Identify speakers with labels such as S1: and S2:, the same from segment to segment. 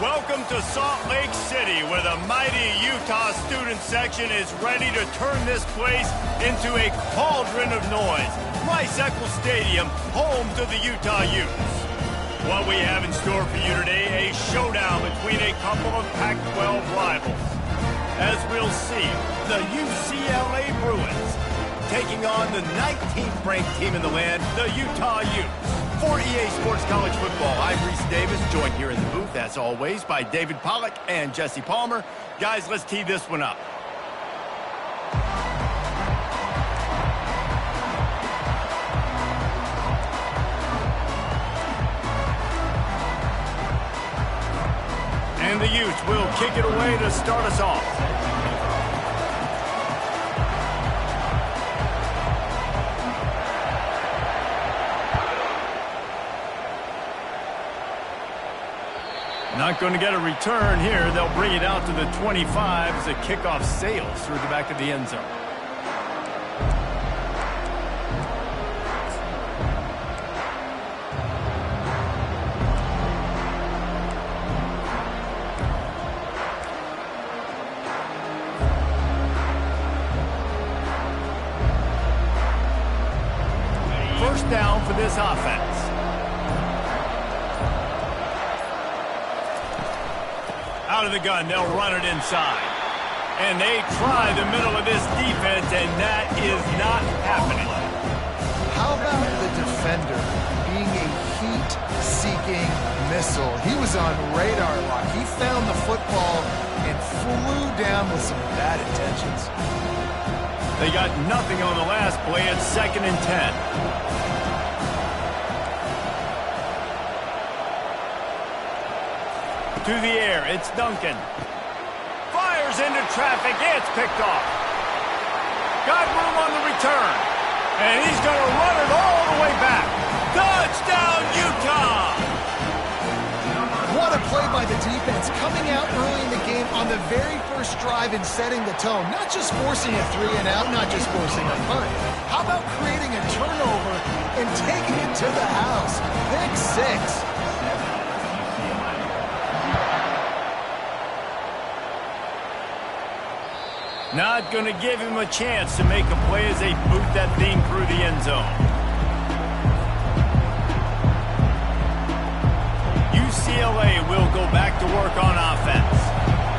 S1: Welcome to Salt Lake City, where the mighty Utah student section is ready to turn this place into a cauldron of noise. Rice-Eccles Stadium, home to the Utah Utes. What we have in store for you today, a showdown between a couple of Pac-12 rivals. As we'll see, the UCLA Bruins taking on the 19th ranked team in the land, the Utah Utes. For EA Sports College Football, I'm Reese Davis, joined here in the booth, as always, by David Pollack and Jesse Palmer. Guys, let's tee this one up. And the Utes will kick it away to start us off. Not going to get a return here. They'll bring it out to the 25 as the kickoff sails through the back of the end zone. First down for this offense. Out of the gun, they'll run it inside. And they try the middle of this defense, and that is not happening.
S2: How about the defender being a heat-seeking missile? He was on radar lock. He found the football and flew down with some bad intentions.
S1: They got nothing on the last play. It's 2nd and 10. To the air, it's Duncan. Fires into traffic, it's picked off. Got room on the return. And he's going to run it all the way back. Touchdown, Utah!
S2: What a play by the defense, coming out early in the game on the very first drive and setting the tone. Not just forcing a 3-and-out, not just forcing a punt. How about creating a turnover and taking it to the house? Pick 6.
S1: Not going to give him a chance to make a play as they boot that thing through the end zone. UCLA will go back to work on offense.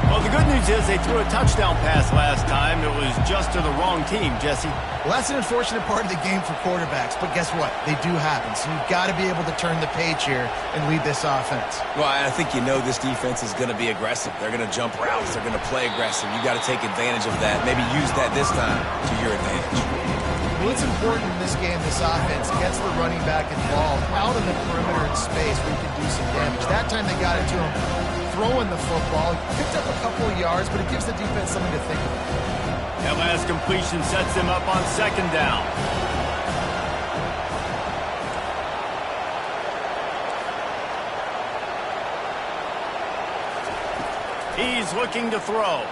S1: Well, the good news is they threw a touchdown pass last time. It was just to the wrong team, Jesse.
S2: Well, that's an unfortunate part of the game for quarterbacks, but guess what? They do happen, so you've got to be able to turn the page here and lead this offense.
S3: Well, I think you know this defense is going to be aggressive. They're going to jump routes. They're going to play aggressive. You got to take advantage of that. Maybe use that this time to your advantage.
S2: Well, it's important in this game, this offense gets the running back involved out in the perimeter in space where you can do some damage. That time they got it to him throwing the football. Picked up a couple of yards, but it gives the defense something to think about.
S1: That last completion sets them up on 2nd down. He's looking to throw.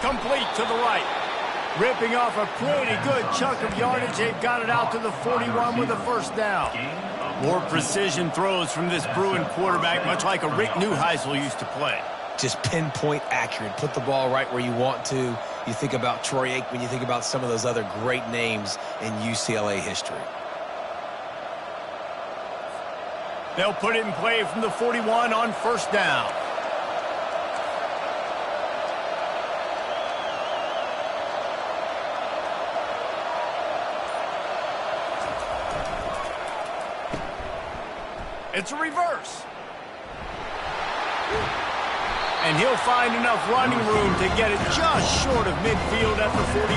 S1: Complete to the right. Ripping off a pretty good chunk of yardage. They've got it out to the 41 with a first down. More precision throws from this Bruin quarterback, much like a Rick Neuheisel used to play.
S3: Just pinpoint accurate. Put the ball right where you want to. You think about Troy Aikman, you think about some of those other great names in UCLA history.
S1: They'll put it in play from the 41 on first down. It's a reverse. And he'll find enough running room to get it just short of midfield at the 49.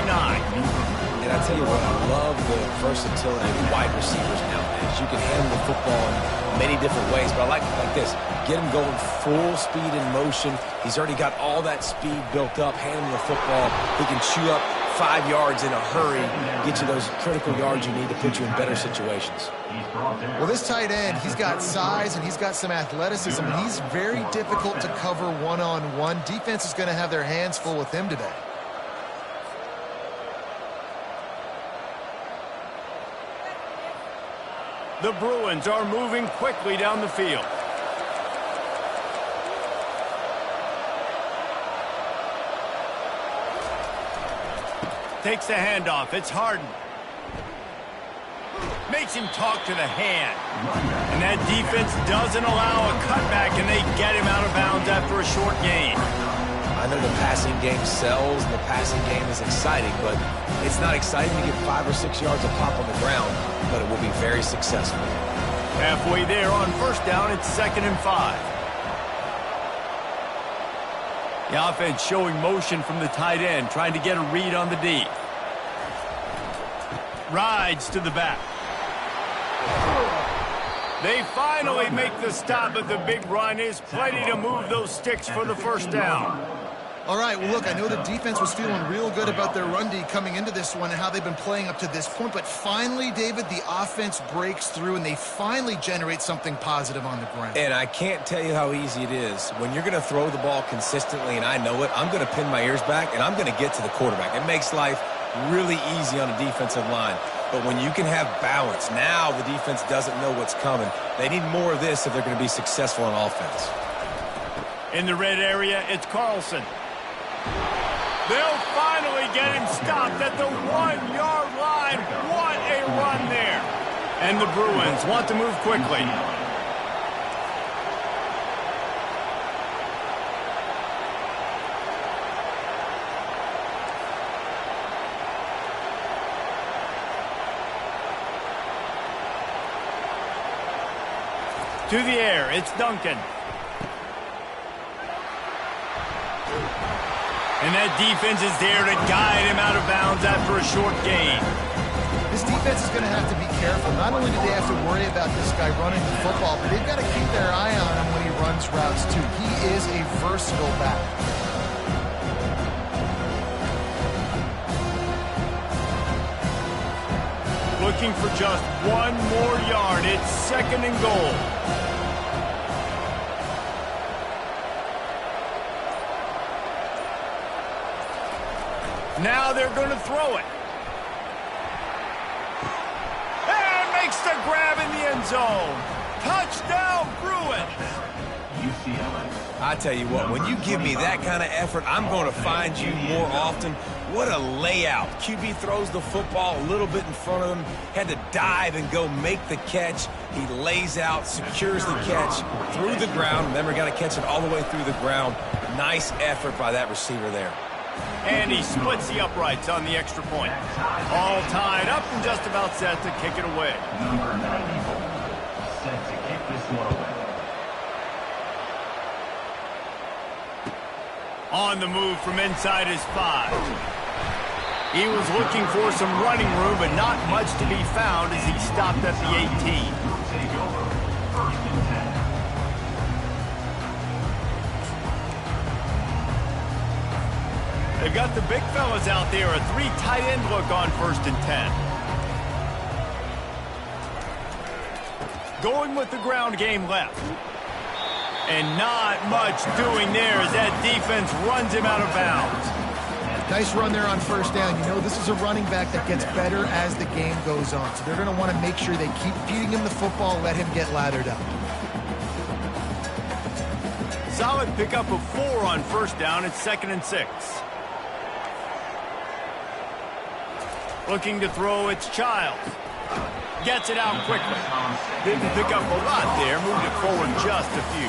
S3: And I tell you what, I love the versatility of wide receivers nowadays. You can handle the football in many different ways, but I like it like this. Get him going full speed in motion. He's already got all that speed built up, handling the football. He can chew up 5 yards in a hurry, get you those critical yards you need to put you in better situations.
S2: Well, this tight end, he's got size and he's got some athleticism, and he's very difficult to cover one-on-one. Defense is going to have their hands full with him today.
S1: The Bruins are moving quickly down the field. Takes the handoff. It's Harden. Makes him talk to the hand. And that defense doesn't allow a cutback, and they get him out of bounds after a short gain.
S3: I know the passing game sells, and the passing game is exciting, but it's not exciting to get 5 or 6 yards of pop on the ground, but it will be very successful.
S1: Halfway there on first down, it's 2nd and 5. The offense showing motion from the tight end, trying to get a read on the D. Rides to the back. They finally make the stop, but the big run is plenty to move those sticks for the first down.
S2: All right, well, look, I know the defense was feeling real good about their run D coming into this one and how they've been playing up to this point, but finally, David, the offense breaks through and they finally generate something positive on the ground.
S3: And I can't tell you how easy it is. When you're going to throw the ball consistently, and I know it, I'm going to pin my ears back, and I'm going to get to the quarterback. It makes life really easy on a defensive line. But when you can have balance, now the defense doesn't know what's coming. They need more of this if they're going to be successful on offense.
S1: In the red area, it's Carlson. They'll finally get him stopped at the 1-yard line. What a run there. And the Bruins want to move quickly. To the air, it's Duncan. And that defense is there to guide him out of bounds after a short gain.
S2: This defense is going to have to be careful. Not only do they have to worry about this guy running the football, but they've got to keep their eye on him when he runs routes, too. He is a versatile back.
S1: Looking for just 1 more yard. It's 2nd and goal. Now they're going to throw it. And makes the grab in the end zone. Touchdown, Bruins.
S3: UCLA. I tell you what, when you give me that kind of effort, I'm going to find you more often. What a layout. QB throws the football a little bit in front of him, had to dive and go make the catch. He lays out, secures the catch through the ground. Then we're going to catch it all the way through the ground. Nice effort by that receiver there.
S1: And he splits the uprights on the extra point. All tied up and just about set to kick it away.
S4: Number 94, set to kick this one away.
S1: On the move from inside his 5. He was looking for some running room, but not much to be found as he stopped at the 18.
S4: Take over, 1st and 10.
S1: They've got the big fellas out there, a 3 tight end look on 1st and 10. Going with the ground game left. And not much doing there as that defense runs him out of bounds.
S2: Nice run there on 1st down. You know, this is a running back that gets better as the game goes on. So they're going to want to make sure they keep feeding him the football, let him get lathered up.
S1: Solid pickup of 4 on 1st down. It's 2nd and 6. Looking to throw, it's Childs. Gets it out quickly. Didn't pick up a lot there, moved it forward just a few.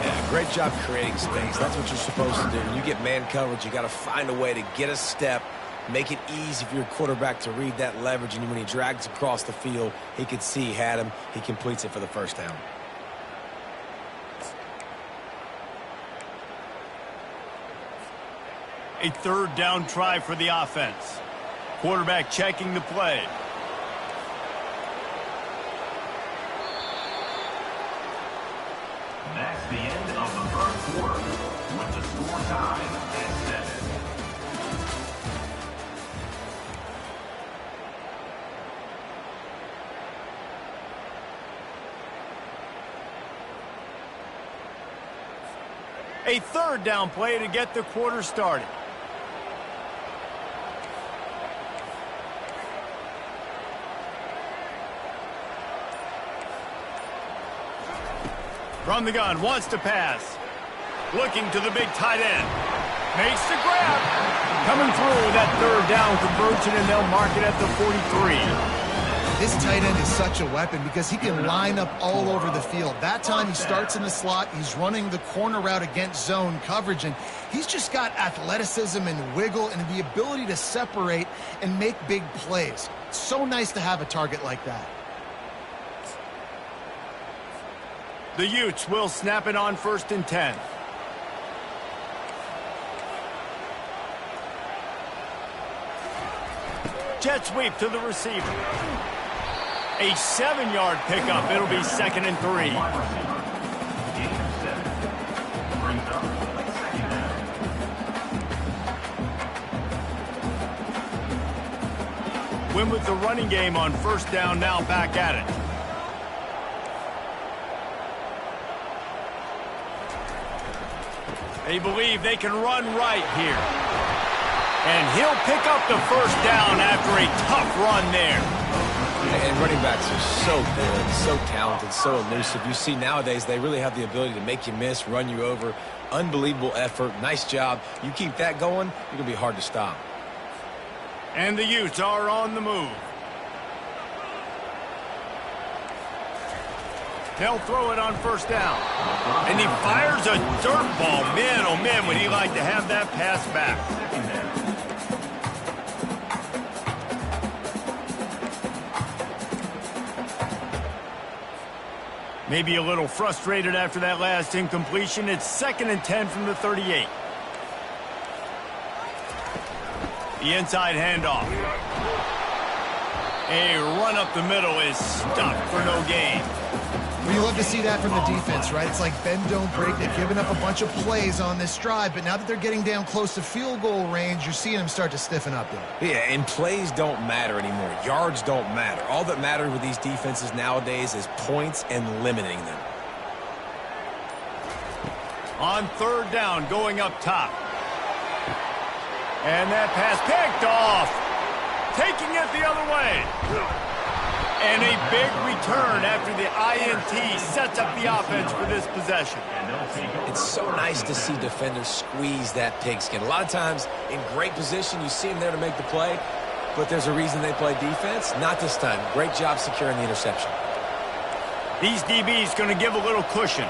S3: Yeah, great job creating space. That's what you're supposed to do. When you get man coverage, you got to find a way to get a step, make it easy for your quarterback to read that leverage, and when he drags across the field, he could see he had him. He completes it for the 1st down.
S1: A 3rd down try for the offense. Quarterback checking the play.
S4: That's the end of the 1st quarter, with the score tied at 7.
S1: A 3rd down play to get the quarter started. From the gun, wants to pass. Looking to the big tight end. Makes the grab. Coming through with that third down conversion, and they'll mark it at the 43.
S2: This tight end is such a weapon because he can line up all over the field. That time he starts in the slot, he's running the corner route against zone coverage, and he's just got athleticism and wiggle and the ability to separate and make big plays. It's so nice to have a target like that.
S1: The Utes will snap it on 1st and 10. Jet sweep to the receiver. A 7-yard pickup. It'll be 2nd and 3. Win with the running game on 1st down, now back at it. They believe they can run right here. And he'll pick up the 1st down after a tough run there.
S3: And running backs are so good, so talented, so elusive. You see nowadays they really have the ability to make you miss, run you over. Unbelievable effort. Nice job. You keep that going, you're going to be hard to stop.
S1: And the Utes are on the move. They'll throw it on 1st down. And he fires a dirt ball. Man, oh man, would he like to have that pass back. Maybe a little frustrated after that last incompletion. It's 2nd and 10 from the 38. The inside handoff. A run up the middle is stuffed for no gain.
S2: Well, you love to see that from the defense, right? It's like bend, don't break. They've given up a bunch of plays on this drive, but now that they're getting down close to field goal range, you're seeing them start to stiffen up there.
S3: Yeah, and plays don't matter anymore. Yards don't matter. All that matters with these defenses nowadays is points and limiting them.
S1: On 3rd down, going up top. And that pass picked off. Taking it the other way. And a big return after the INT sets up the offense for this possession.
S3: It's so nice to see defenders squeeze that pigskin. A lot of times in great position, you see them there to make the play, but there's a reason they play defense. Not this time. Great job securing the interception.
S1: These DBs going to give a little cushion.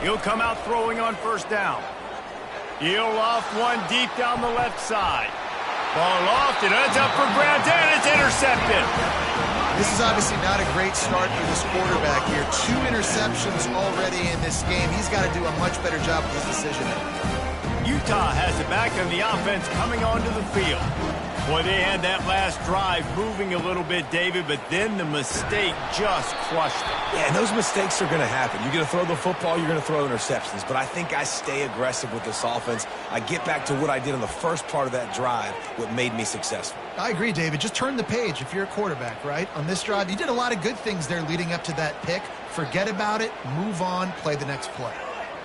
S1: He'll come out throwing on 1st down. He'll loft one deep down the left side. Ball lofted, ends up for grabs, and it's intercepted.
S2: This is obviously not a great start for this quarterback here. 2 interceptions already in this game. He's got to do a much better job with his decision making.
S1: Utah has it back on the offense coming onto the field. Boy, they had that last drive moving a little bit, David, but then the mistake just crushed them.
S3: Yeah, and those mistakes are going to happen. You're going to throw the football, you're going to throw interceptions, but I think I stay aggressive with this offense. I get back to what I did in the first part of that drive, what made me successful.
S2: I agree, David. Just turn the page if you're a quarterback, right? On this drive, you did a lot of good things there leading up to that pick. Forget about it, move on, play the next play.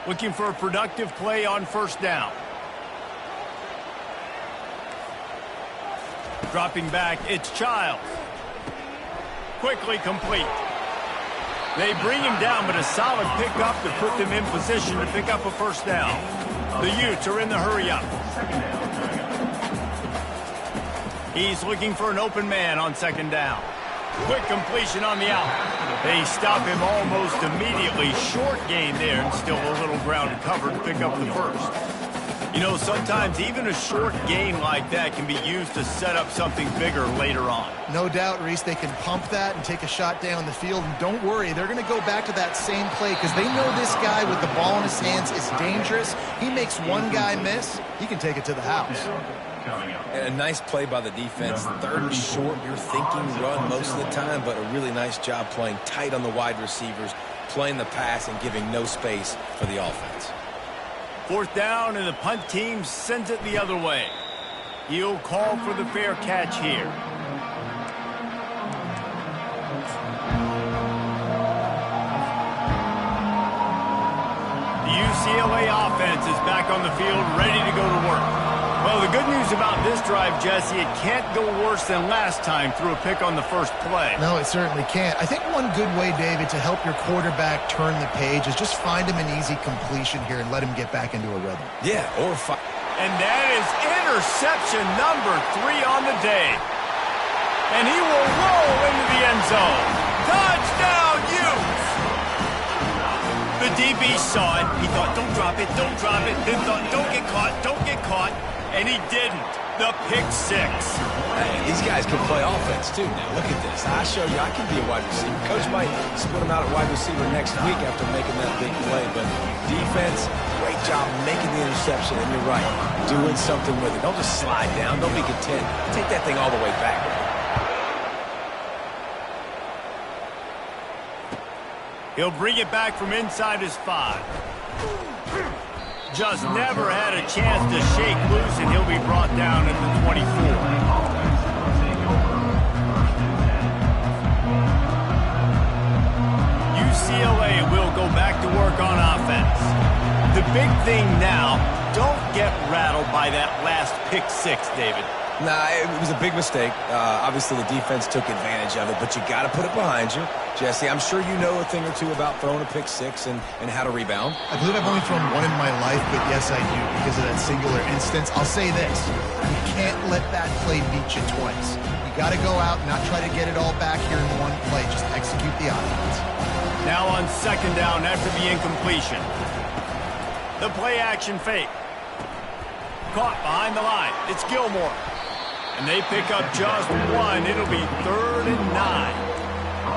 S1: Looking for a productive play on 1st down. Dropping back, it's Childs. Quickly complete. They bring him down, but a solid pickup to put them in position to pick up a 1st down. The Utes are in the hurry-up. He's looking for an open man on 2nd down. Quick completion on the out. They stop him almost immediately. Short gain there, and still a little ground to cover to pick up the 1st. You know, sometimes even a short gain like that can be used to set up something bigger later on.
S2: No doubt, Reese, they can pump that and take a shot down the field. And don't worry, they're going to go back to that same play because they know this guy with the ball in his hands is dangerous. He makes one guy miss, he can take it to the house.
S3: And a nice play by the defense. 3rd and short, you're thinking run most of the time, but a really nice job playing tight on the wide receivers, playing the pass and giving no space for the offense.
S1: 4th down, and the punt team sends it the other way. He'll call for the fair catch here. The UCLA offense is back on the field, ready to go to work. Well, the good news about this drive, Jesse, it can't go worse than last time through a pick on the 1st play.
S2: No, it certainly can't. I think one good way, David, to help your quarterback turn the page is just find him an easy completion here and let him get back into a rhythm.
S3: Yeah, or
S1: And that is interception number 3 on the day. And he will roll into the end zone. Touchdown, Utes! The DB saw it. He thought, don't drop it, don't drop it. Then thought, don't get caught, don't get caught. And he didn't. The pick 6.
S3: Hey, these guys can play offense, too. Now, look at this. I show you I can be a wide receiver. Coach might split him out at wide receiver next week after making that big play. But defense, great job making the interception. And you're right, doing something with it. Don't just slide down. Don't be content. Take that thing all the way back.
S1: He'll bring it back from inside his 5. Just never had a chance to shake loose, and he'll be brought down at the 24. UCLA will go back to work on offense. The big thing now, don't get rattled by that last pick 6, David.
S3: Nah, it was a big mistake. Obviously, the defense took advantage of it, but you got to put it behind you. Jesse, I'm sure you know a thing or two about throwing a pick 6 and how to rebound.
S2: I believe I've only thrown one in my life, but yes, I do because of that singular instance. I'll say this. You can't let that play beat you twice. You got to go out and not try to get it all back here in one play. Just execute the offense.
S1: Now on 2nd down after the incompletion. The play action fake. Caught behind the line. It's Gilmore. And they pick up just 1. It'll be 3rd and 9.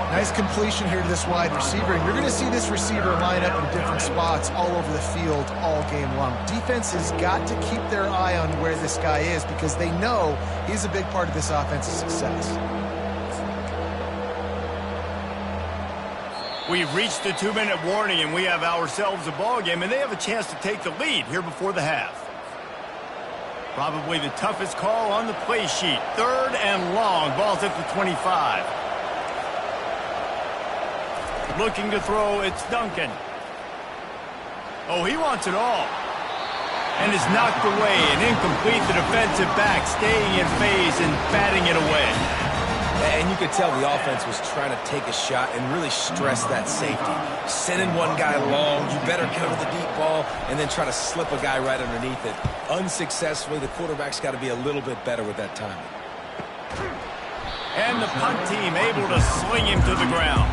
S2: Nice completion here to this wide receiver. And you're going to see this receiver line up in different spots all over the field all game long. Defense has got to keep their eye on where this guy is because they know he's a big part of this offense's success.
S1: We've reached the 2-minute warning, and we have ourselves a ball game, and they have a chance to take the lead here before the half. Probably the toughest call on the play sheet. 3rd and long. Ball's at the 25. Looking to throw, it's Duncan. Oh, he wants it all. And it's knocked away and incomplete. The defensive back staying in phase and batting it away.
S3: And you could tell the offense was trying to take a shot and really stress that safety. Sending one guy long, you better cover the deep ball, and then try to slip a guy right underneath it. Unsuccessfully, the quarterback's got to be a little bit better with that timing.
S1: And the punt team able to sling him to the ground.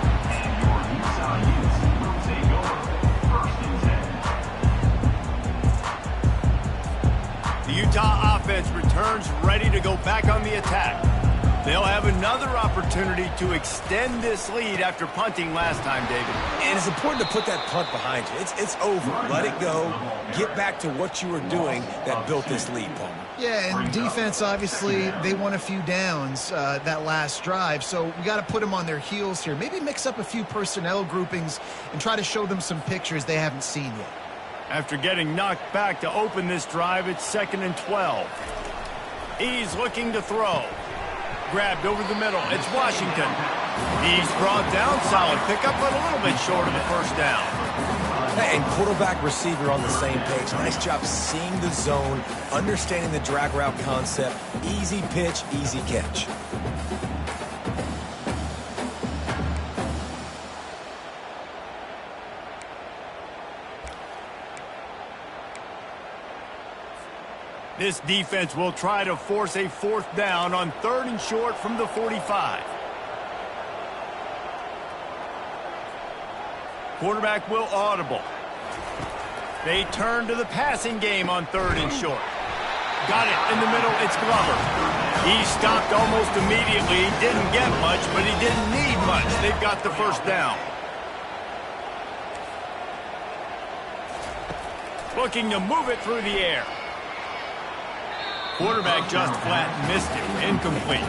S1: The Utah offense returns ready to go back on the attack. They'll have another opportunity to extend this lead after punting last time, David.
S3: And it's important to put that punt behind you. It's over. Let it go. Get back to what you were doing that built this lead, Palmer.
S2: Yeah, and defense, obviously, they won a few downs that last drive, so we got to put them on their heels here. Maybe mix up a few personnel groupings and try to show them some pictures they haven't seen yet. After getting knocked back to open this drive, it's 2nd and 12. He's looking to throw. Grabbed over the middle. It's Washington. He's brought down. Solid pickup, but a little bit short of the first down.
S3: And quarterback receiver on the same page. Nice job seeing the zone, understanding the drag route concept. Easy pitch, easy catch.
S1: This defense will try to force a 4th down on 3rd and short from the 45. Quarterback will audible. They turn to the passing game on 3rd and short. Got it in the middle. It's Glover. He stopped almost immediately. He didn't get much, but he didn't need much. They've got the first down. Looking to move it through the air. Quarterback just flat missed it. Incomplete.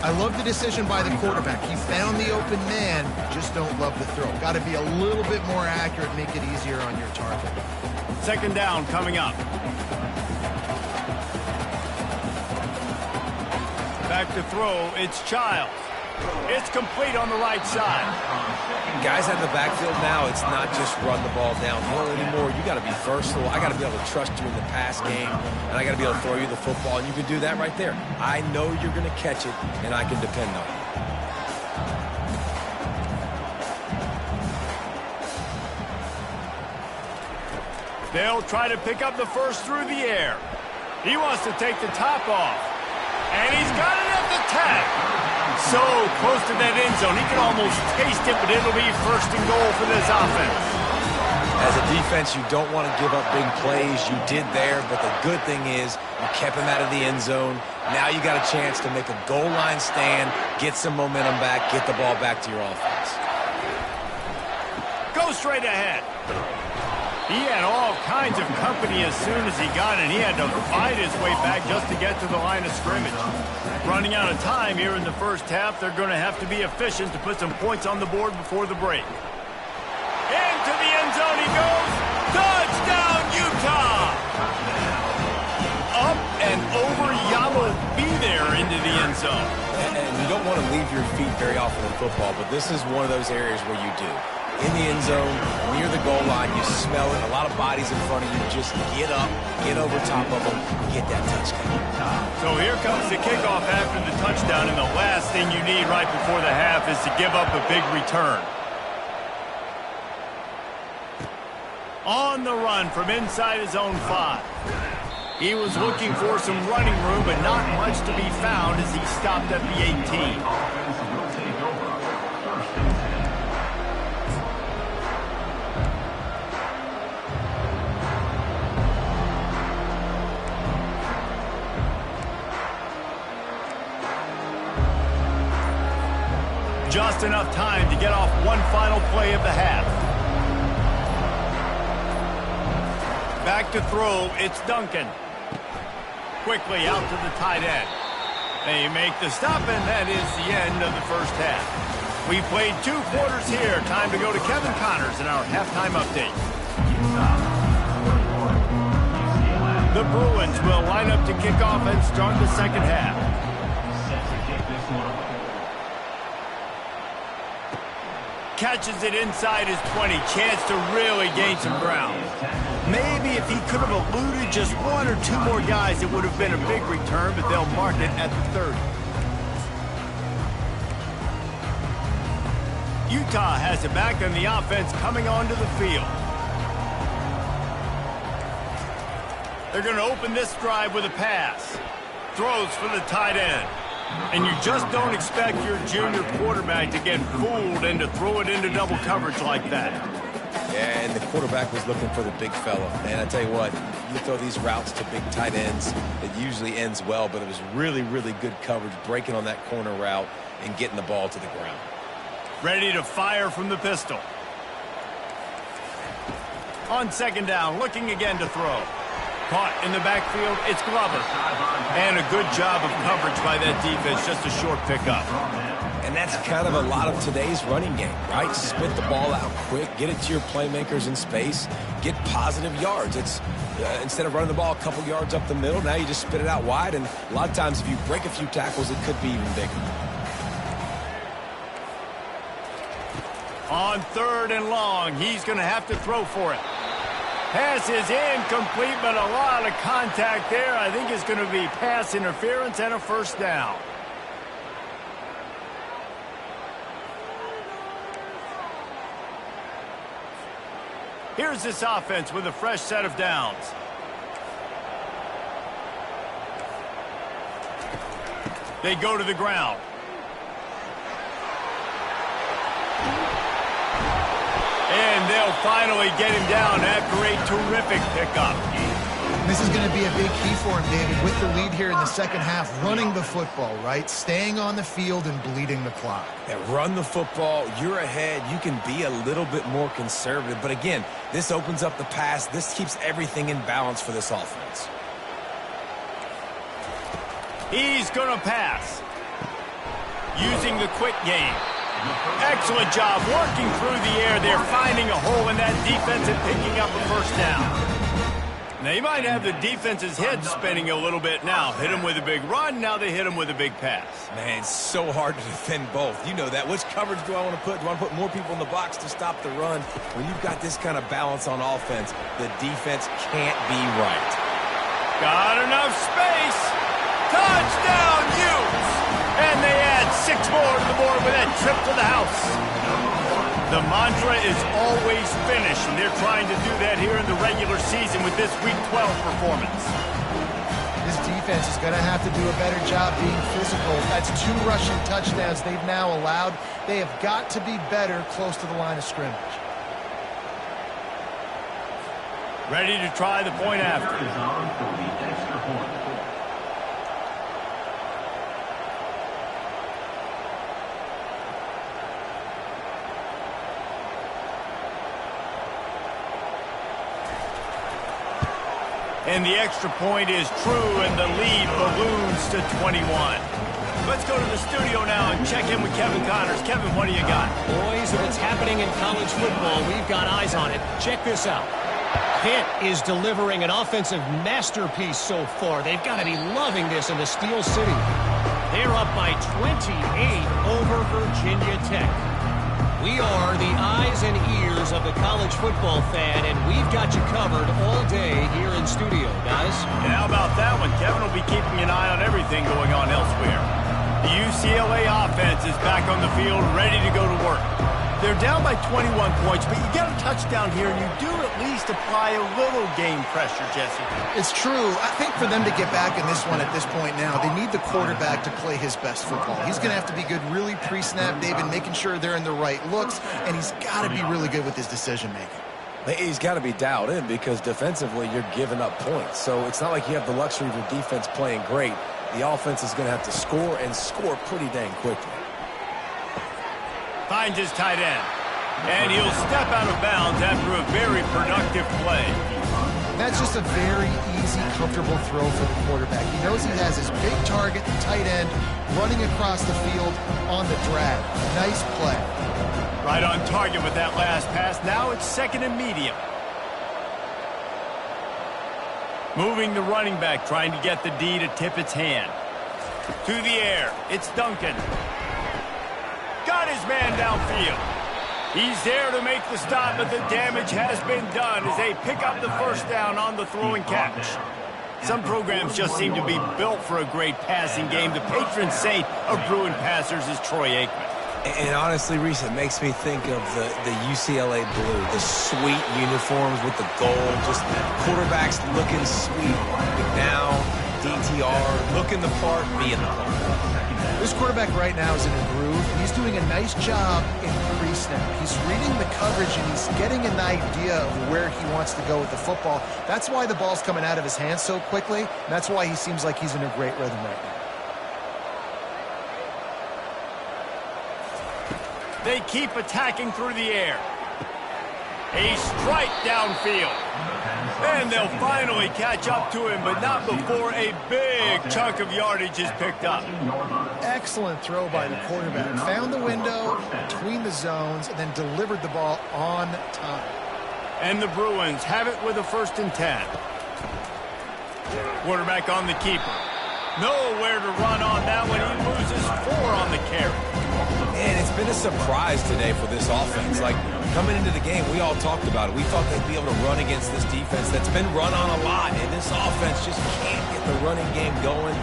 S2: I love the decision by the quarterback. He found the open man, just don't love the throw. Got to be a little bit more accurate, make it easier on your target.
S1: 2nd down coming up. Back to throw, it's Childs. It's complete on the right side.
S3: Guys out of the backfield now, it's not just run the ball downhill anymore. You got to be versatile. I got to be able to trust you in the pass game, and I got to be able to throw you the football, and you can do that right there. I know you're going to catch it, and I can depend on it.
S1: They'll try to pick up the first through the air. He wants to take the top off. And he's got it at the tag. So close to that end zone, he can almost taste it, but it'll be first and goal for this offense.
S3: As a defense, you don't want to give up big plays. You did there, but the good thing is you kept him out of the end zone. Now you got a chance to make a goal line stand, get some momentum back, get the ball back to your offense.
S1: Go straight ahead. He had all kinds of company as soon as he got it. He had to fight his way back just to get to the line of scrimmage. Running out of time here in the first half, they're going to have to be efficient to put some points on the board before the break. Into the end zone he goes. Touchdown, Utah! Up and over, Yamo be there into the end zone.
S3: And you don't want to leave your feet very often in football, but this is one of those areas where you do. In the end zone, near the goal line, you smell it. A lot of bodies in front of you. Just get up, get over top of them, get that touchdown.
S1: So here comes the kickoff after the touchdown, and the last thing you need right before the half is to give up a big return. On the run from inside his own 5. He was looking for some running room, but not much to be found as he stopped at the 18. Just enough time to get off one final play of the half. Back to throw, it's Duncan. Quickly out to the tight end. They make the stop, and that is the end of the first half. We played 2 quarters here. Time to go to Kevin Connors in our halftime update. The Bruins will line up to kick off and start the second half. Catches it inside his 20. Chance to really gain some ground. Maybe if he could have eluded just 1 or 2 more guys, it would have been a big return, but they'll mark it at the 30. Utah has it back, and the offense coming onto the field. They're going to open this drive with a pass. Throws for the tight end. And you just don't expect your junior quarterback to get fooled and to throw it into double coverage like that.
S3: Yeah, and the quarterback was looking for the big fella. And I tell you what, you throw these routes to big tight ends, it usually ends well, but it was really, really good coverage, breaking on that corner route and getting the ball to the ground.
S1: Ready to fire from the pistol. On second down, looking again to throw. Caught in the backfield, it's Glover. And a good job of coverage by that defense, just a short pickup.
S3: And that's kind of a lot of today's running game, right? Spit the ball out quick, get it to your playmakers in space, get positive yards. It's instead of running the ball a couple yards up the middle, now you just spit it out wide, and a lot of times if you break a few tackles, it could be even bigger.
S1: On 3rd and long, he's going to have to throw for it. Pass is incomplete, but a lot of contact there. I think it's going to be pass interference and a first down. Here's this offense with a fresh set of downs. They go to the ground. And they'll finally get him down after a terrific pickup.
S2: This is going to be a big key for him, David, with the lead here in the second half, running the football, right? Staying on the field and bleeding the clock.
S3: Yeah, run the football. You're ahead. You can be a little bit more conservative. But again, this opens up the pass. This keeps everything in balance for this offense.
S1: He's going to pass. Using the quick game. Excellent job working through the air. They're finding a hole in that defense and picking up a first down. They might have the defense's head spinning a little bit now. Hit him with a big run. Now they hit him with a big pass.
S3: Man, it's so hard to defend both. You know that. Which coverage do I want to put? Do I want to put more people in the box to stop the run? When you've got this kind of balance on offense, the defense can't be right.
S1: Got enough space. Touchdown, Utes! And they add 6 more to the board with that trip to the house. The mantra is always finish, and they're trying to do that here in the regular season with this Week 12 performance.
S2: This defense is going to have to do a better job being physical. That's 2 rushing touchdowns they've now allowed. They have got to be better close to the line of scrimmage.
S1: Ready to try the point after.
S4: Is on for the extra point.
S1: And the extra point is true, and the lead balloons to 21. Let's go to the studio now and check in with Kevin Connors. Kevin, what do you got?
S5: Boys, if it's happening in college football, we've got eyes on it. Check this out. Pitt is delivering an offensive masterpiece so far. They've got to be loving this in the Steel City. They're up by 28 over Virginia Tech. We are the eyes and ears of the college football fan, and we've got you covered all day here in studio, guys.
S1: And how about that one? Kevin will be keeping an eye on everything going on elsewhere. The UCLA offense is back on the field, ready to go to work. They're down by 21 points, but you get a touchdown here, and you do at least apply a little game pressure, Jesse.
S2: It's true. I think for them to get back in this one at this point now, they need the quarterback to play his best football. He's going to have to be good really pre-snap, David, making sure they're in the right looks, and he's got to be really good with his decision-making.
S3: He's got to be dialed in because defensively you're giving up points. So it's not like you have the luxury of your defense playing great. The offense is going to have to score and score pretty dang quickly.
S1: Finds his tight end. And he'll step out of bounds after a very productive play.
S2: That's just a very easy, comfortable throw for the quarterback. He knows he has his big target, the tight end, running across the field on the drag. Nice play.
S1: Right on target with that last pass. Now it's second and medium. Moving the running back, trying to get the D to tip its hand. To the air. It's Duncan. Got his man downfield. He's there to make the stop, but the damage has been done as they pick up the first down on the throw and catch. Some programs just seem to be built for a great passing game. The patron saint of Bruin passers is Troy Aikman.
S3: And honestly, Reese, it makes me think of the UCLA blue, the sweet uniforms with the gold, just quarterbacks looking sweet. McNown, DTR, looking the part, being the part.
S2: This quarterback right now is in a groove, and he's doing a nice job in pre-snap. He's reading the coverage, and he's getting an idea of where he wants to go with the football. That's why the ball's coming out of his hands so quickly, and that's why he seems like he's in a great rhythm right now.
S1: They keep attacking through the air. A strike downfield. And they'll finally catch up to him, but not before a big chunk of yardage is picked up.
S2: Excellent throw by the quarterback. Found the window between the zones and then delivered the ball on time.
S1: And the Bruins have it with a 1st and 10. Quarterback on the keeper. Nowhere to run on that one. He loses 4 on the carry.
S3: And it's been a surprise today for this offense. Like, coming into the game, we all talked about it. We thought they'd be able to run against this defense that's been run on a lot, and this offense just can't get the running game going.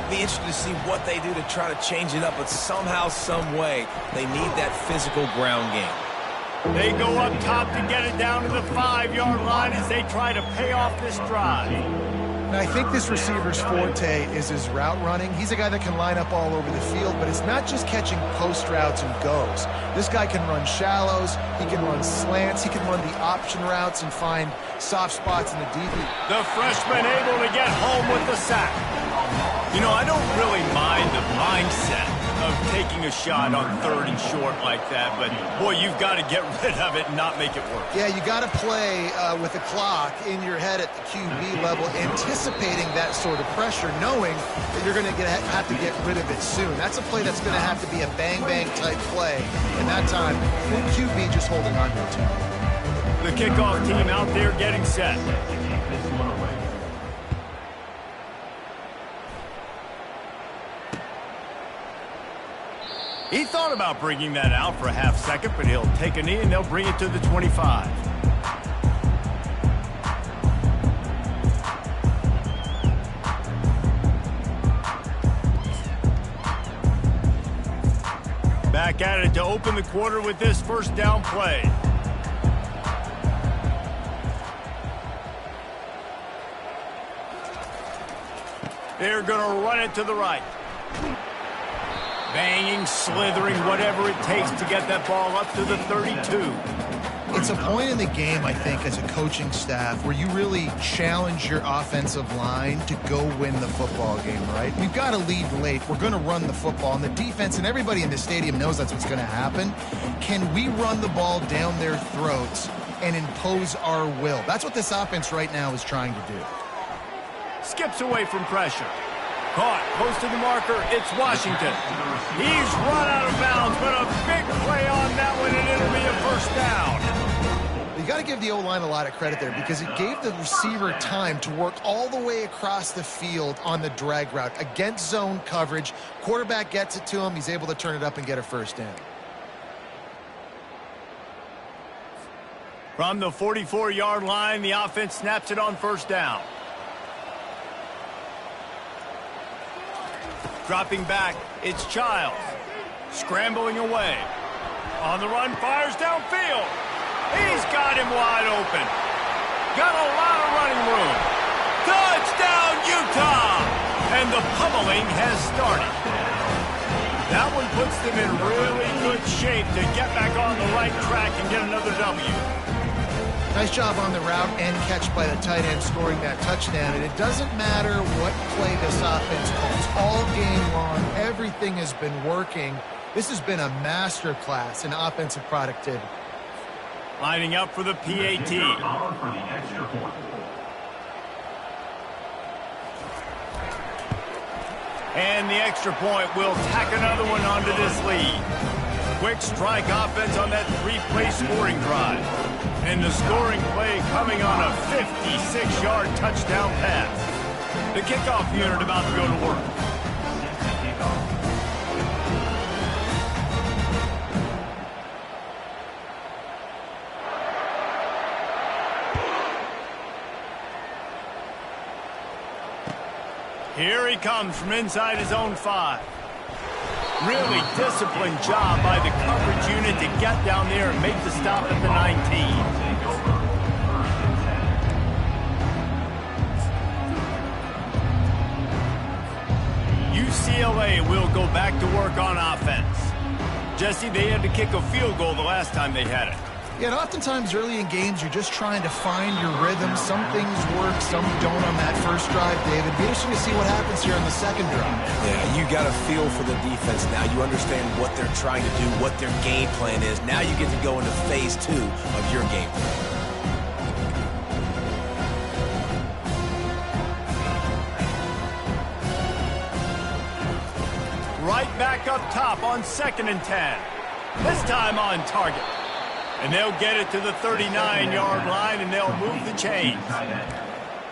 S3: Be interested to see what they do to try to change it up, but somehow, some way, they need that physical ground game.
S1: They go up top to get it down to the 5-yard line as they try to pay off this drive.
S2: And I think this receiver's forte is his route running. He's a guy that can line up all over the field, but it's not just catching post routes and goes. This guy can run shallows, he can run slants, he can run the option routes and find soft spots in the deep.
S1: The freshman able to get home with the sack. You know, I don't really mind the mindset of taking a shot on 3rd and short like that, but boy, you've got to get rid of it and not make it work.
S2: Yeah, you got to play with the clock in your head at the QB level, anticipating that sort of pressure, knowing that you're going to have to get rid of it soon. That's a play that's going to have to be a bang-bang type play, and that time, the QB just holding on to it too.
S1: The kickoff team out there getting set. He thought about bringing that out for a half second, but he'll take a knee and they'll bring it to the 25. Back back at it to open the quarter with this first down play. They're going to run it to the right. Banging, slithering, whatever it takes to get that ball up to the 32.
S2: It's a point in the game, I think, as a coaching staff where you really challenge your offensive line to go win the football game, right? We've got to lead late. We're going to run the football. And the defense and everybody in the stadium knows that's what's going to happen. Can we run the ball down their throats and impose our will? That's what this offense right now is trying to do.
S1: Skips away from pressure. Caught, close to the marker, it's Washington. He's run out of bounds, but a big play on that one, and it'll be a first down.
S2: You got to give the O-line a lot of credit there because it gave the receiver time to work all the way across the field on the drag route. Against zone coverage, quarterback gets it to him, he's able to turn it up and get a first down.
S1: From the 44-yard line, the offense snaps it on first down. Dropping back, it's Childs. Scrambling away. On the run, fires downfield. He's got him wide open. Got a lot of running room. Touchdown, Utah! And the pummeling has started. That one puts them in really good shape to get back on the right track and get another W.
S2: Nice job on the route and catch by the tight end scoring that touchdown. And it doesn't matter what play this offense calls. All game long, everything has been working. This has been a master class in offensive productivity.
S1: Lining up for the PAT. And the extra point will tack another one onto this lead. Quick strike offense on that three-play scoring drive. And the scoring play coming on a 56-yard touchdown pass. The kickoff unit about to go to work. Here he comes from inside his own 5. Really disciplined job by the coverage unit to get down there and make the stop at the 19. UCLA will go back to work on offense. Jesse, they had to kick a field goal the last time they had it.
S2: Yeah, and oftentimes early in games, you're just trying to find your rhythm. Some things work, some don't on that first drive, David. Be interesting to see what happens here on the second drive.
S3: Yeah, you got a feel for the defense now. You understand what they're trying to do, what their game plan is. Now you get to go into phase 2 of your game plan.
S1: Right back up top on 2nd and 10. This time on target. And they'll get it to the 39-yard line, and they'll move the chains.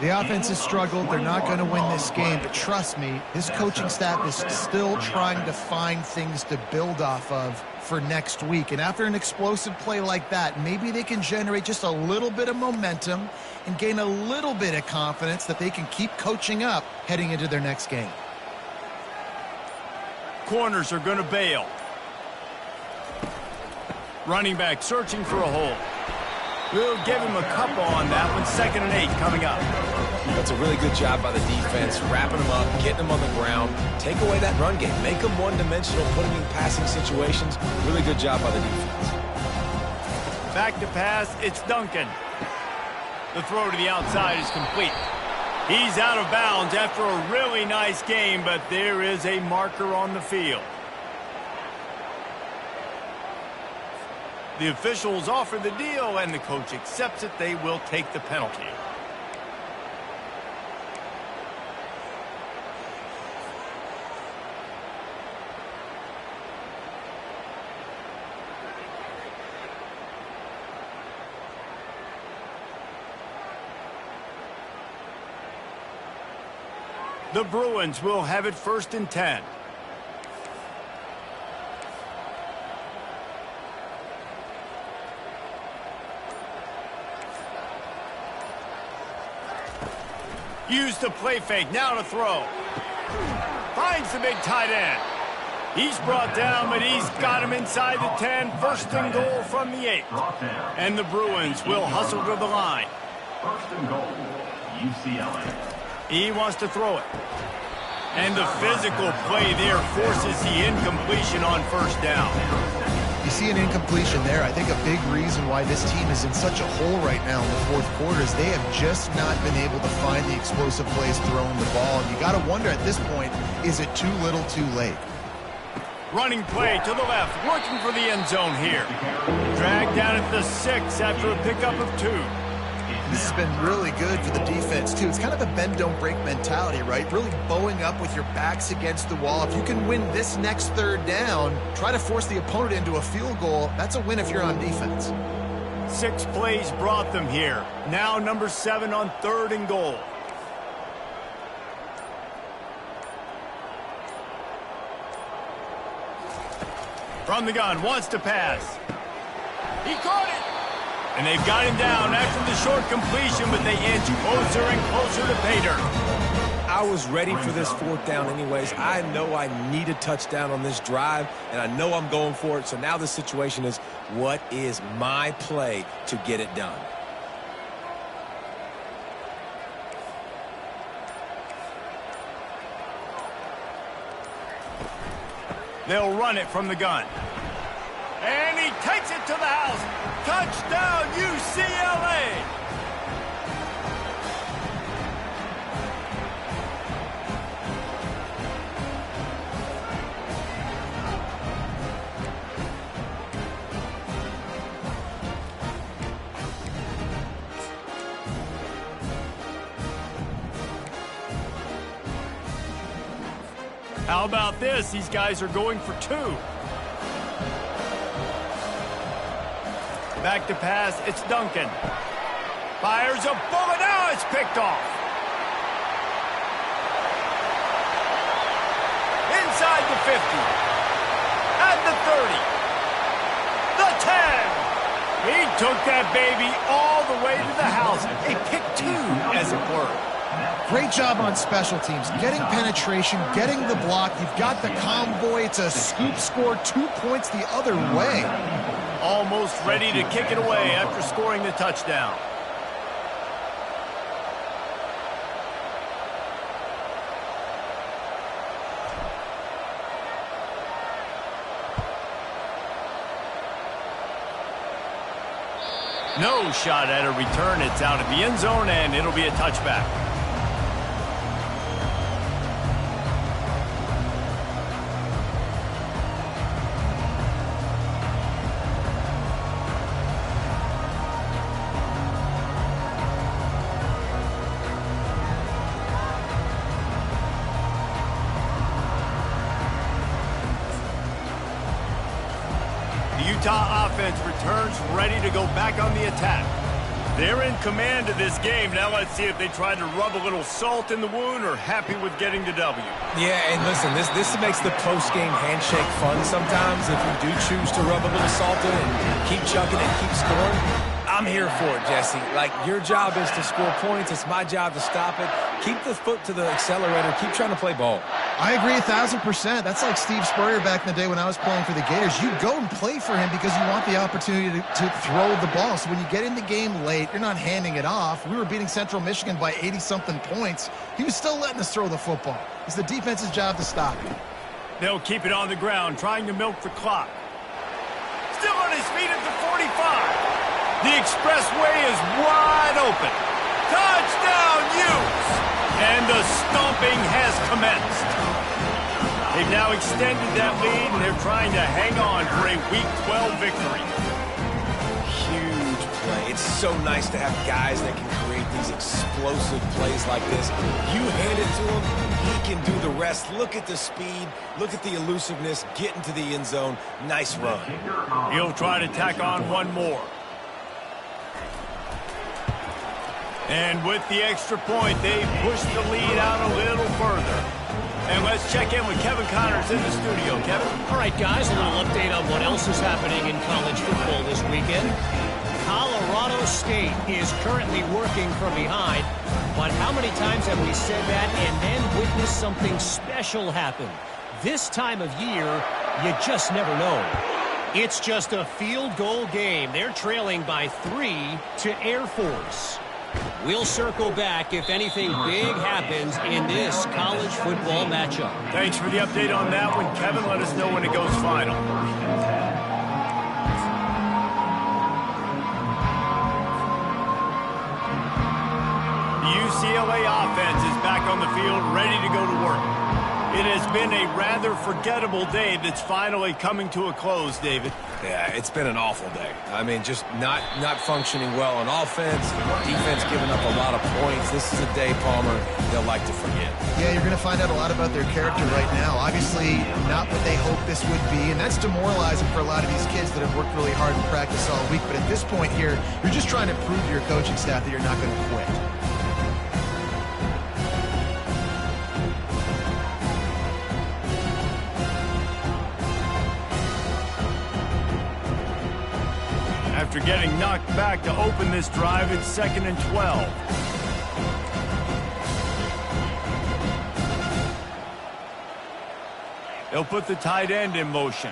S2: The offense has struggled. They're not going to win this game. But trust me, this coaching staff is still trying to find things to build off of for next week. And after an explosive play like that, maybe they can generate just a little bit of momentum and gain a little bit of confidence that they can keep coaching up heading into their next game.
S1: Corners are going to bail. Running back searching for a hole. We'll give him a couple on that one. 2nd and 8 coming up.
S3: That's a really good job by the defense, wrapping them up, getting them on the ground. Take away that run game. Make them one-dimensional, put them in passing situations. Really good job by the defense.
S1: Back to pass, it's Duncan. The throw to the outside is complete. He's out of bounds after a really nice game, but there is a marker on the field. The officials offer the deal, and the coach accepts it. They will take the penalty. The Bruins will have it 1st and 10. Use the play fake, now to throw. Finds the big tight end. He's brought down, but he's got him inside the 10. First and goal from the 8. And the Bruins will hustle to the line.
S4: First and goal, UCLA.
S1: He wants to throw it. And the physical play there forces the incompletion on first down.
S2: You see an incompletion there. I think a big reason why this team is in such a hole right now in the fourth quarter is they have just not been able to find the explosive plays throwing the ball. And you got to wonder at this point, is it too little too late?
S1: Running play to the left, working for the end zone here. Dragged down at the 6 after a pickup of 2.
S2: This has been really good for the defense, too. It's kind of a bend-don't-break mentality, right? Really bowing up with your backs against the wall. If you can win this next third down, try to force the opponent into a field goal, that's a win if you're on defense.
S1: 6 plays brought them here. Now number 7 on 3rd and goal. From the gun, wants to pass. He caught it! And they've got him down after the short completion, but they inch closer and closer to pay dirt.
S3: I was ready for this 4th down anyways. I know I need a touchdown on this drive, and I know I'm going for it. So now the situation is, what is my play to get it done?
S1: They'll run it from the gun. And he takes it to the house. Touchdown, UCLA! How about this? These guys are going for 2. Back to pass, it's Duncan. Fires a bullet, now it's picked off. Inside the 50. At the 30. The 10. He took that baby all the way to the house. A pick 2, as it were.
S2: Great job on special teams. Getting penetration, getting the block. You've got the convoy. It's a scoop score, 2 points the other way.
S1: Almost ready to kick it away after scoring the touchdown. No shot at a return. It's out of the end zone, and it'll be a touchback. Utah offense returns ready to go back on the attack. They're in command of this game. Now let's see if they try to rub a little salt in the wound or happy with getting the W.
S3: Yeah, and listen, this makes the post-game handshake fun sometimes. If you do choose to rub a little salt in and keep chucking and keep scoring, I'm here for it, Jesse. Like, your job is to score points. It's my job to stop it. Keep the foot to the accelerator. Keep trying to play ball.
S2: I agree 1,000%. That's like Steve Spurrier back in the day when I was playing for the Gators. You go and play for him because you want the opportunity to throw the ball. So when you get in the game late, you're not handing it off. We were beating Central Michigan by 80-something points. He was still letting us throw the football. It's the defense's job to stop it.
S1: They'll keep it on the ground, trying to milk the clock. Still on his feet at the 45. The expressway is wide open. Touchdown, Utes! And the stomping has commenced. They've now extended that lead, and they're trying to hang on for a Week 12 victory.
S3: Huge play. It's so nice to have guys that can create these explosive plays like this. You hand it to him, he can do the rest. Look at the speed. Look at the elusiveness. Get into the end zone. Nice run.
S1: He'll try to tack on one more. And with the extra point, they push the lead out a little further. And let's check in with Kevin Connors in the studio. Kevin?
S5: All right, guys, a little update on what else is happening in college football this weekend. Colorado State is currently working from behind. But how many times have we said that and then witnessed something special happen? This time of year, you just never know. It's just a field goal game. They're trailing by 3 to Air Force. We'll circle back if anything big happens in this college football matchup.
S1: Thanks for the update on that one, Kevin. Let us know when it goes final. The UCLA offense is back on the field, ready to go to work. It has been a rather forgettable day that's finally coming to a close, David.
S3: Yeah, it's been an awful day. I mean, just not functioning well on offense, defense giving up a lot of points. This is a day, Palmer, they'll like to forget.
S2: Yeah, you're going to find out a lot about their character right now. Obviously, not what they hoped this would be, and that's demoralizing for a lot of these kids that have worked really hard in practice all week. But at this point here, you're just trying to prove to your coaching staff that you're not going to quit.
S1: After getting knocked back to open this drive, it's 2nd and 12. They'll put the tight end in motion.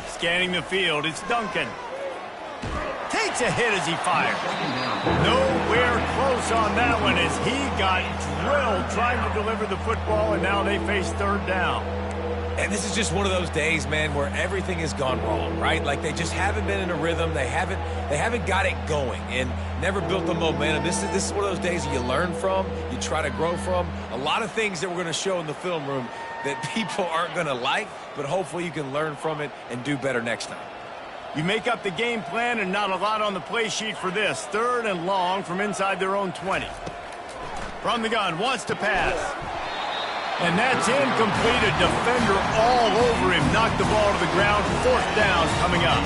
S1: Scanning the field, it's Duncan. Takes a hit as he fires. Nowhere close on that one as he got drilled trying to deliver the football, and now they face 3rd down.
S3: And this is just one of those days, man, where everything has gone wrong, right? Like they just haven't been in a rhythm. They haven't got it going and never built the momentum. This is one of those days that you learn from, you try to grow from. A lot of things that we're going to show in the film room that people aren't going to like, but hopefully you can learn from it and do better next time.
S1: You make up the game plan and not a lot on the play sheet for this. 3rd and long from inside their own 20. From the gun, wants to pass. And that's incomplete. A defender all over him. Knocked the ball to the ground. 4th down coming up.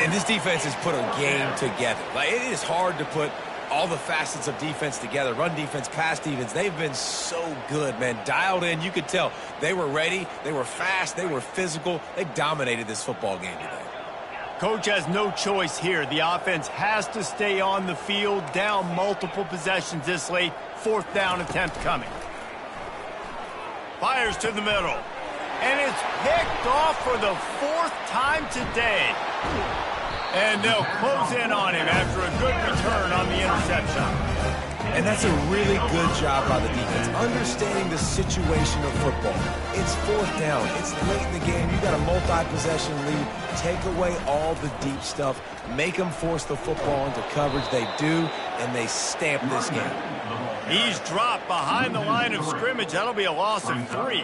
S3: And this defense has put a game together. Like, it is hard to put all the facets of defense together. Run defense, pass defense. They've been so good, man. Dialed in. You could tell they were ready. They were fast. They were physical. They dominated this football game today.
S1: Coach has no choice here. The offense has to stay on the field, down multiple possessions this late. 4th down attempt coming. Fires to the middle. And it's picked off for the 4th time today. And they'll close in on him after a good return on the interception.
S3: And that's a really good job by the defense, understanding the situation of football. It's 4th down. It's late in the game. You got a multi-possession lead. Take away all the deep stuff. Make them force the football into coverage. They do, and they stamp this game.
S1: He's dropped behind the line of scrimmage. That'll be a loss of 3.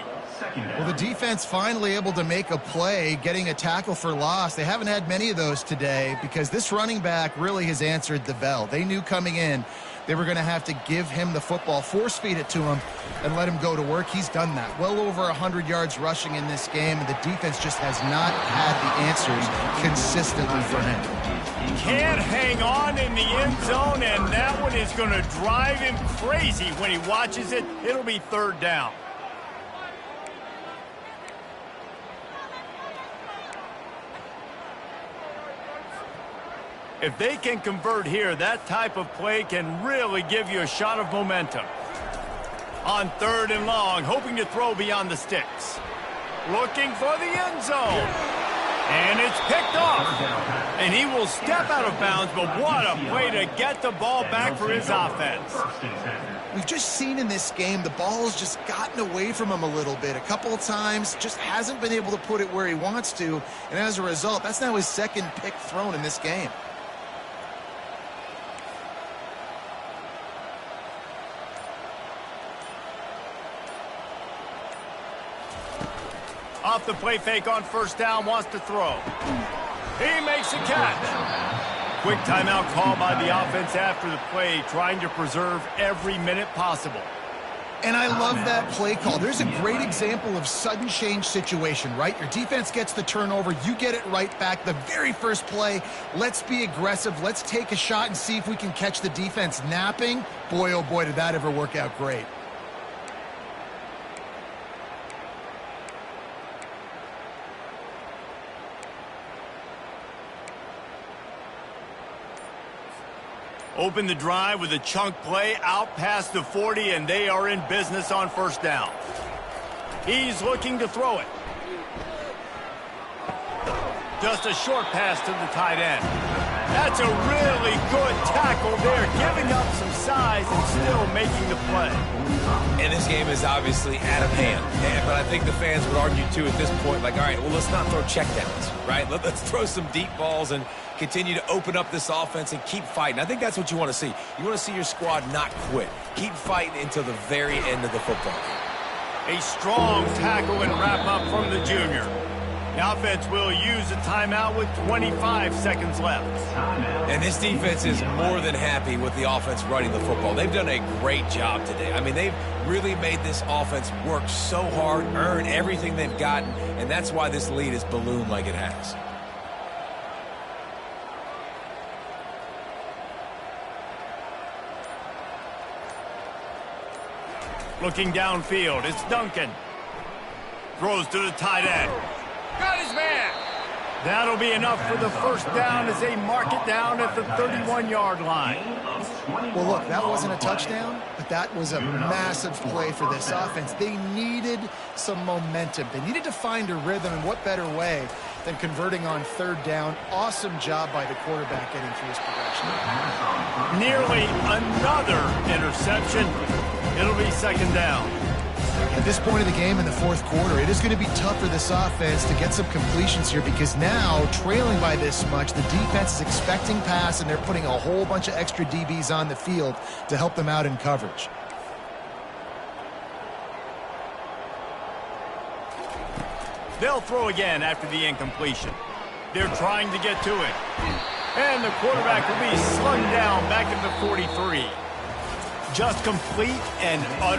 S2: Well, the defense finally able to make a play, getting a tackle for loss. They haven't had many of those today because this running back really has answered the bell. They knew coming in they were going to have to give him the football, force-feed it to him, and let him go to work. He's done that. Well over 100 yards rushing in this game, and the defense just has not had the answers consistently for him.
S1: Can't hang on in the end zone, and that one is going to drive him crazy when he watches it. It'll be 3rd down. If they can convert here, that type of play can really give you a shot of momentum. On 3rd and long, hoping to throw beyond the sticks. Looking for the end zone. And it's picked off. And he will step out of bounds, but what a play to get the ball back for his offense.
S2: We've just seen in this game the ball has just gotten away from him a little bit. A couple of times, just hasn't been able to put it where he wants to. And as a result, that's now his 2nd pick thrown in this game.
S1: Off the play fake on 1st down, wants to throw. He makes a catch. Quick timeout call by the offense after the play, trying to preserve every minute possible.
S2: And I love that play call. There's a great example of sudden change situation, right? Your defense gets the turnover, you get it right back. The very first play, let's be aggressive. Let's take a shot and see if we can catch the defense napping. Boy, oh boy, did that ever work out great.
S1: Open the drive with a chunk play out past the 40, and they are in business on 1st down. He's looking to throw it. Just a short pass to the tight end. That's a really good tackle there, giving up some size and still making the play.
S3: And this game is obviously out of hand. But I think the fans would argue, too, at this point, like, all right, well, let's not throw checkdowns, right? Let's throw some deep balls and continue to open up this offense and keep fighting. I think that's what you want to see. You want to see your squad not quit. Keep fighting until the very end of the football game.
S1: A strong tackle and wrap-up from the junior. The offense will use a timeout with 25 seconds left.
S3: And this defense is more than happy with the offense running the football. They've done a great job today. I mean, they've really made this offense work so hard, earn everything they've gotten, and that's why this lead has ballooned like it has.
S1: Looking downfield, it's Duncan. Throws to the tight end. Got his man. That'll be enough for the first down as they mark it down at the 31-yard line.
S2: Well, look, that wasn't a touchdown, but that was a massive play for this offense. They needed some momentum. They needed to find a rhythm, and what better way than converting on third down. Awesome job by the quarterback getting through his progression.
S1: Nearly another interception. It'll be second down.
S2: At this point of the game in the fourth quarter, it is going to be tough for this offense to get some completions here because now, trailing by this much, the defense is expecting pass, and they're putting a whole bunch of extra DBs on the field to help them out in coverage.
S1: They'll throw again after the incompletion. They're trying to get to it. And the quarterback will be slung down back at the 43. Just complete and utter.